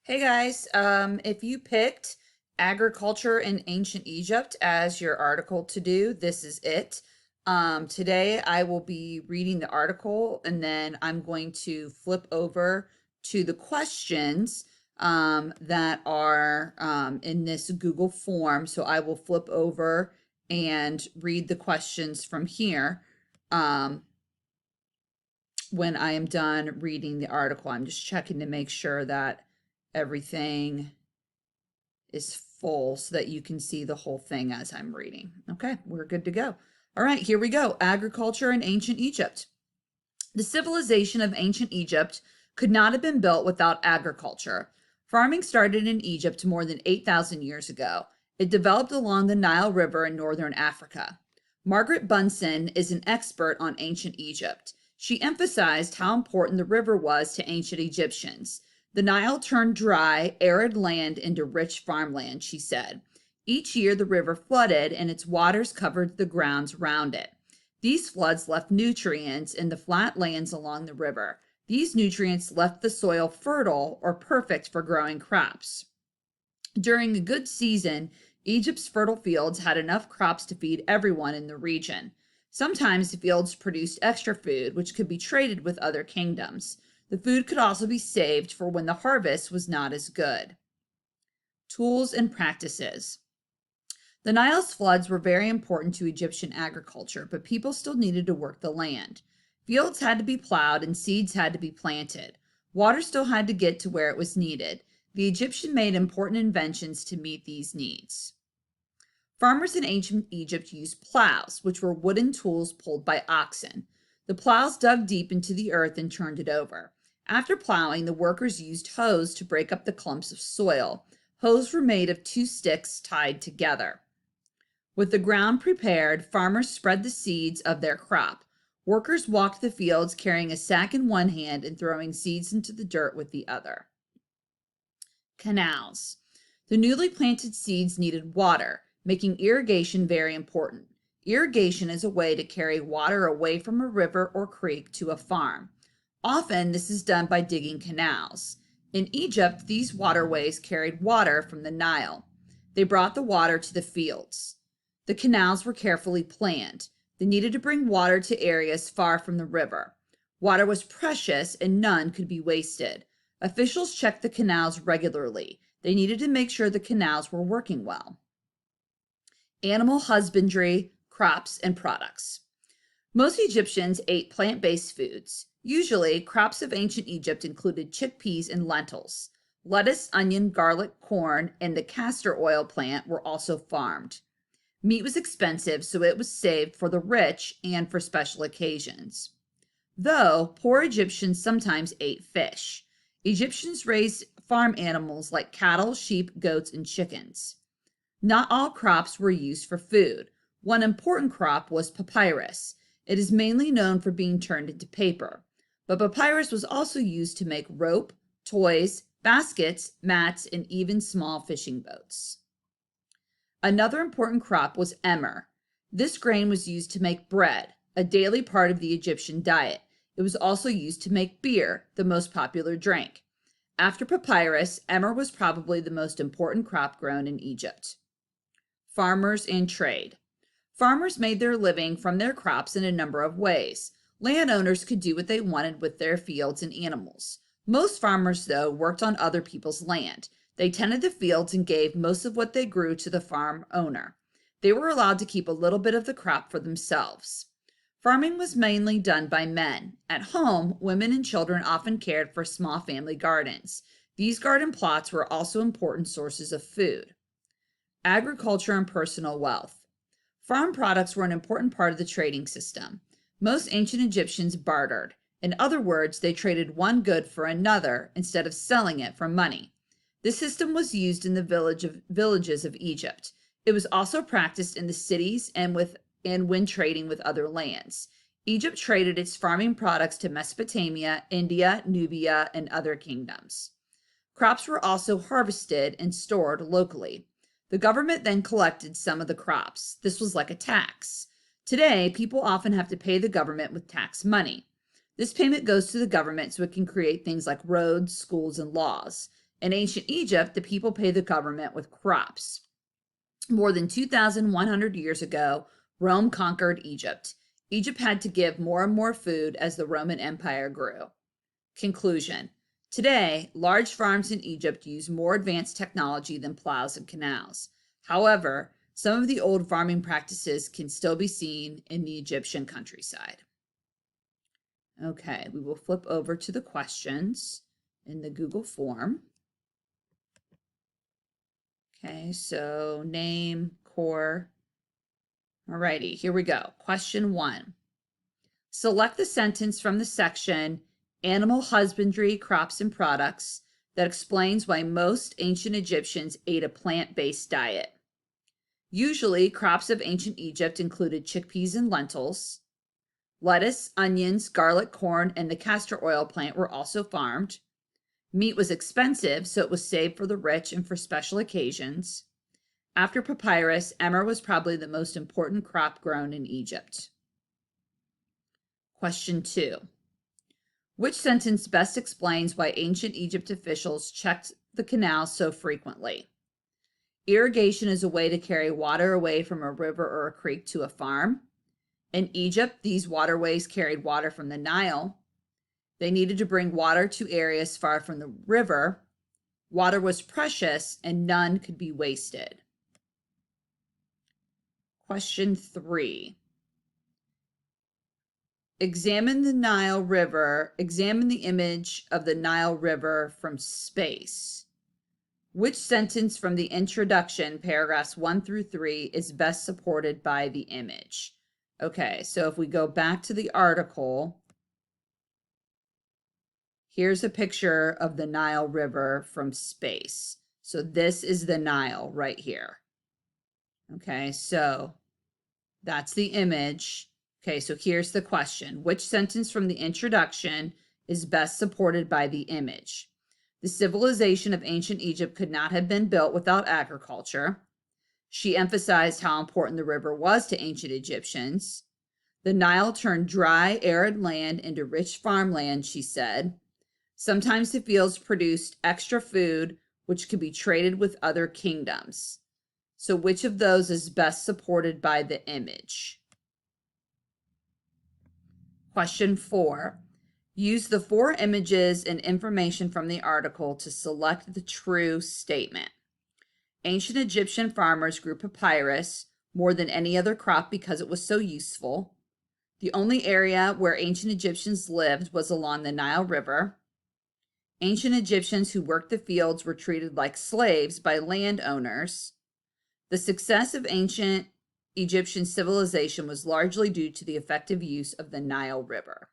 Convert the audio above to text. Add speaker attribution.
Speaker 1: Hey guys, if you picked agriculture in ancient Egypt as your article to do, this is it. Today I will be reading the article and then I'm going to flip over to the questions that are in this Google form. So I will flip over and read the questions from here. When I am done reading the article, I'm just checking to make sure that everything is full so that you can see the whole thing as I'm reading. Okay, we're good to go. All right, here we go. Agriculture in ancient Egypt. The civilization of ancient Egypt could not have been built without agriculture. Farming started in Egypt more than 8,000 years ago. It developed along the Nile River in northern Africa. Margaret Bunsen is an expert on ancient Egypt. She emphasized how important the river was to ancient Egyptians. The Nile turned dry, arid land into rich farmland, she said. Each year the river flooded and its waters covered the grounds round it. These floods left nutrients in the flat lands along the river. These nutrients left the soil fertile or perfect for growing crops. During a good season, Egypt's fertile fields had enough crops to feed everyone in the region. Sometimes the fields produced extra food, which could be traded with other kingdoms. The food could also be saved for when the harvest was not as good. Tools and practices. The Nile's floods were very important to Egyptian agriculture, but people still needed to work the land. Fields had to be plowed and seeds had to be planted. Water still had to get to where it was needed. The Egyptian made important inventions to meet these needs. Farmers in ancient Egypt used plows, which were wooden tools pulled by oxen. The plows dug deep into the earth and turned it over. After plowing, the workers used hoes to break up the clumps of soil. Hoes were made of two sticks tied together. With the ground prepared, farmers spread the seeds of their crop. Workers walked the fields carrying a sack in one hand and throwing seeds into the dirt with the other. Canals. The newly planted seeds needed water, making irrigation very important. Irrigation is a way to carry water away from a river or creek to a farm. Often, this is done by digging canals. In Egypt, these waterways carried water from the Nile. They brought the water to the fields. The canals were carefully planned. They needed to bring water to areas far from the river. Water was precious and none could be wasted. Officials checked the canals regularly. They needed to make sure the canals were working well. Animal husbandry, crops, and products. Most Egyptians ate plant-based foods. Usually, crops of ancient Egypt included chickpeas and lentils. Lettuce, onion, garlic, corn, and the castor oil plant were also farmed. Meat was expensive, so it was saved for the rich and for special occasions. Though, poor Egyptians sometimes ate fish. Egyptians raised farm animals like cattle, sheep, goats, and chickens. Not all crops were used for food. One important crop was papyrus. It is mainly known for being turned into paper. But papyrus was also used to make rope, toys, baskets, mats, and even small fishing boats. Another important crop was emmer. This grain was used to make bread, a daily part of the Egyptian diet. It was also used to make beer, the most popular drink. After papyrus, emmer was probably the most important crop grown in Egypt. Farmers and trade. Farmers made their living from their crops in a number of ways. Landowners could do what they wanted with their fields and animals. Most farmers, though, worked on other people's land. They tended the fields and gave most of what they grew to the farm owner. They were allowed to keep a little bit of the crop for themselves. Farming was mainly done by men. At home, women and children often cared for small family gardens. These garden plots were also important sources of food. Agriculture and personal wealth. Farm products were an important part of the trading system. Most ancient Egyptians bartered. In other words, they traded one good for another instead of selling it for money. This system was used in the villages of Egypt. It was also practiced in the cities and when trading with other lands. Egypt traded its farming products to Mesopotamia, India, Nubia, and other kingdoms. Crops were also harvested and stored locally. The government then collected some of the crops. This was like a tax. Today, people often have to pay the government with tax money. This payment goes to the government so it can create things like roads, schools, and laws. In ancient Egypt, the people paid the government with crops. More than 2,100 years ago, Rome conquered Egypt. Egypt had to give more and more food as the Roman Empire grew. Conclusion. Today, large farms in Egypt use more advanced technology than plows and canals. However, some of the old farming practices can still be seen in the Egyptian countryside. Okay, we will flip over to the questions in the Google form. Okay, so name, core. Alrighty, here we go. Question 1. Select the sentence from the section Animal Husbandry, Crops and Products that explains why most ancient Egyptians ate a plant-based diet. Usually, crops of ancient Egypt included chickpeas and lentils. Lettuce, onions, garlic, corn, and the castor oil plant were also farmed. Meat was expensive, so it was saved for the rich and for special occasions. After papyrus, emmer was probably the most important crop grown in Egypt. Question 2. Which sentence best explains why ancient Egypt officials checked the canal so frequently? Irrigation is a way to carry water away from a river or a creek to a farm. In Egypt, these waterways carried water from the Nile. They needed to bring water to areas far from the river. Water was precious and none could be wasted. Question 3. Examine the image of the Nile River from space. Which sentence from the introduction, paragraphs 1 through 3, is best supported by the image? Okay, so if we go back to the article, here's a picture of the Nile River from space. So this is the Nile right here. Okay, so that's the image. Okay, so here's the question. Which sentence from the introduction is best supported by the image? The civilization of ancient Egypt could not have been built without agriculture. She emphasized how important the river was to ancient Egyptians. The Nile turned dry, arid land into rich farmland, she said. Sometimes the fields produced extra food, which could be traded with other kingdoms. So which of those is best supported by the image? Question 4. Use the 4 images and information from the article to select the true statement. Ancient Egyptian farmers grew papyrus more than any other crop because it was so useful. The only area where ancient Egyptians lived was along the Nile River. Ancient Egyptians who worked the fields were treated like slaves by landowners. The success of ancient Egyptian civilization was largely due to the effective use of the Nile River.